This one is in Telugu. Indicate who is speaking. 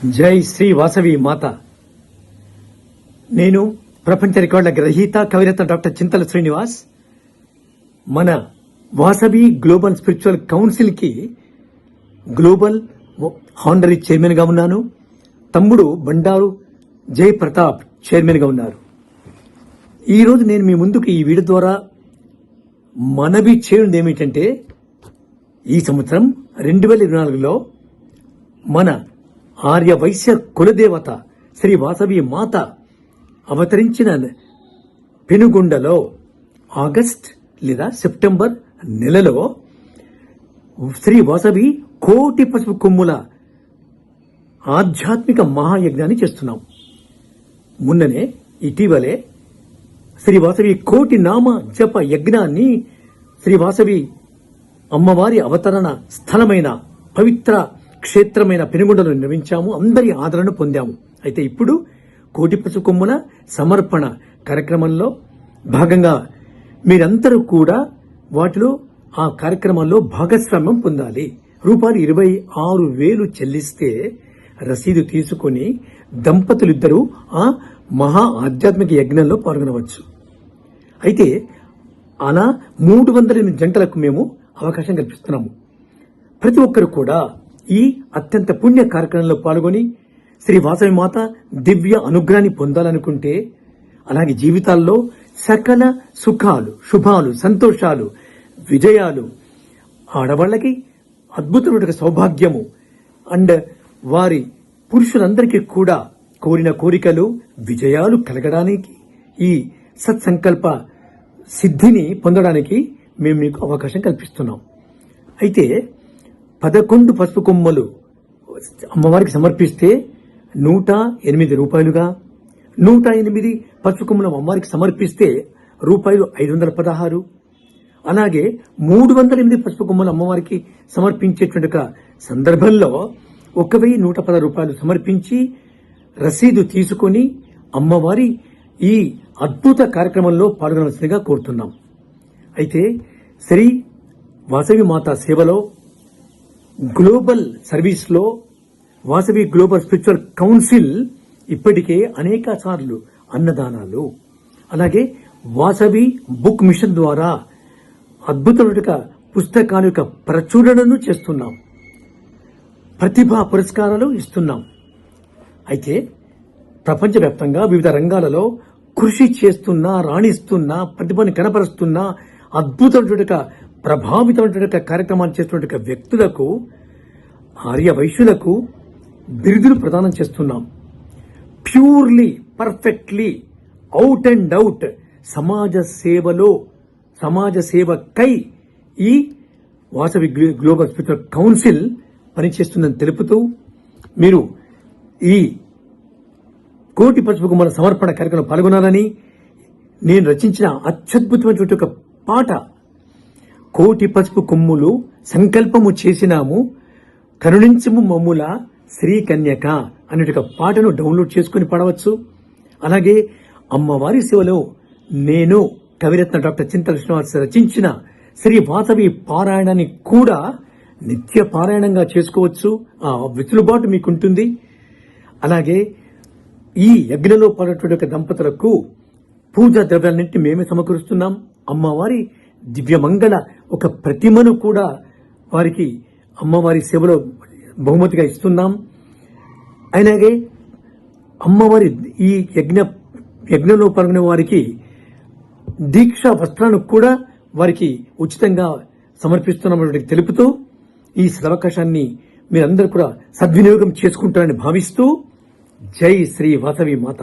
Speaker 1: జై శ్రీ వాసవి మాత. నేను ప్రపంచ రికార్డుల గ్రహీత కవిరత్న డాక్టర్ చింతల శ్రీనివాస్. మన వాసవి గ్లోబల్ స్పిరిచువల్ కౌన్సిల్ కి గ్లోబల్ హానరీ చైర్మన్ గా ఉన్నాను. తమ్ముడు బండారు జై ప్రతాప్ చైర్మన్ గా ఉన్నారు. ఈరోజు నేను మీ ముందుకు ఈ వీడియో ద్వారా మనవి చేయడం ఏమిటంటే, ఈ సంవత్సరం 2024లో మన ఆర్య వైశ్య కులదేవత శ్రీ వాసవి మాత అవతరించిన పెనుగొండలో ఆగస్ట్ లేదా సెప్టెంబర్ నెలలో శ్రీ వాసవి కోటి పసుపు కొమ్ముల ఆధ్యాత్మిక మహాయజ్ఞాన్ని చేస్తున్నాం. మొన్ననే ఇటీవలే శ్రీ వాసవి కోటి నామ జప యజ్ఞాన్ని శ్రీ వాసవి అమ్మవారి అవతరణ స్థలమైన పవిత్ర క్షేత్రమైన పెనుగొండలో నిర్వహించాము. అందరి ఆదరణ పొందాము. అయితే ఇప్పుడు కోటి పసుపు కొమ్ముల సమర్పణ కార్యక్రమంలో భాగంగా మీరందరూ కూడా వాటిలో ఆ కార్యక్రమంలో భాగస్వామ్యం పొందాలి. రూపాయలు 26,000 చెల్లిస్తే రసీదు తీసుకుని దంపతులిద్దరూ ఆ మహా ఆధ్యాత్మిక యజ్ఞంలో పాల్గొనవచ్చు. అయితే అలా 308 జంటలకు మేము అవకాశం కల్పిస్తున్నాము. ప్రతి ఒక్కరు కూడా ఈ అత్యంత పుణ్య కార్యక్రమంలో పాల్గొని శ్రీ వాసవి మాత దివ్య అనుగ్రహాన్ని పొందాలనుకుంటే, అలాగే జీవితాల్లో సకల సుఖాలు, శుభాలు, సంతోషాలు, విజయాలు, ఆడవాళ్లకి అద్భుతమైన సౌభాగ్యము అండ్ వారి పురుషులందరికీ కూడా కోరిన కోరికలు, విజయాలు కలగడానికి, ఈ సత్సంకల్ప సిద్ధిని పొందడానికి మేము మీకు అవకాశం కల్పిస్తున్నాం. అయితే 11 పసుపు కొమ్మలు అమ్మవారికి సమర్పిస్తే 108 రూపాయలుగా, 108 పసుపు కొమ్మలు అమ్మవారికి సమర్పిస్తే రూపాయలు 516. అలాగే 308 పసుపు కొమ్మలు అమ్మవారికి సమర్పించేటువంటి సందర్భంలో 1,110 రూపాయలు సమర్పించి రసీదు తీసుకుని అమ్మవారి ఈ అద్భుత కార్యక్రమంలో పాల్గొనవలసిందిగా కోరుతున్నాం. అయితే శ్రీ వాసవి మాత సేవలో గ్లోబల్ సర్వీస్ లో వాసవి గ్లోబల్ స్పిరిచువల్ కౌన్సిల్ ఇప్పటికే అనేక సార్లు అన్నదానాలు, అలాగే వాసవి బుక్ మిషన్ ద్వారా అద్భుతమైన పుస్తకాల యొక్క ప్రచురణను చేస్తున్నాం. ప్రతిభా పురస్కారాలు ఇస్తున్నాం. అయితే ప్రపంచవ్యాప్తంగా వివిధ రంగాలలో కృషి చేస్తున్న, రాణిస్తున్న, ప్రతిభను కనపరుస్తున్న అద్భుతమైన ప్రభావితమైన కార్యక్రమాలు చేస్తున్న వ్యక్తులకు, ఆర్య వైశ్యులకు బిరుదులు ప్రదానం చేస్తున్నాం. Purely, perfectly, out and out సమాజ సేవలో, సమాజ సేవకై ఈ వాసవి గ్లోబల్ స్పిరిచువల్ కౌన్సిల్ పనిచేస్తుందని తెలుపుతూ, మీరు ఈ కోటి పసుపు కొమ్మల సమర్పణ కార్యక్రమంలో పాల్గొనాలని నేను రచించిన అత్యద్భుతమైనటువంటి ఒక పాట, కోటి పసుపు కొమ్ములు సంకల్పము చేసినాము కరుణించము మమ్ముల శ్రీ కన్యక అనే ఒక పాటను డౌన్లోడ్ చేసుకుని పాడవచ్చు. అలాగే అమ్మవారి సేవలో నేను కవిరత్న డాక్టర్ చింతల శ్రీనివాస్ రచించిన శ్రీ వాసవి పారాయణాన్ని కూడా నిత్య పారాయణంగా చేసుకోవచ్చు. ఆ వెసులుబాటు మీకుంటుంది. అలాగే ఈ యజ్ఞంలో పాల్గొన్నటువంటి దంపతులకు పూజా ద్రవ్యాలన్నింటినీ మేమే సమకూరుస్తున్నాం. అమ్మవారి దివ్యమంగళ ఒక ప్రతిమను కూడా వారికి అమ్మవారి సేవలో బహుమతిగా ఇస్తున్నాం. అలాగే అమ్మవారి ఈ యజ్ఞంలో పాల్గొనే వారికి దీక్షా వస్త్రాలను కూడా వారికి ఉచితంగా సమర్పిస్తున్నామని తెలుపుతూ, ఈ సదవకాశాన్ని మీరందరూ కూడా సద్వినియోగం చేసుకుంటారని భావిస్తూ, జై శ్రీ వాసవి మాత.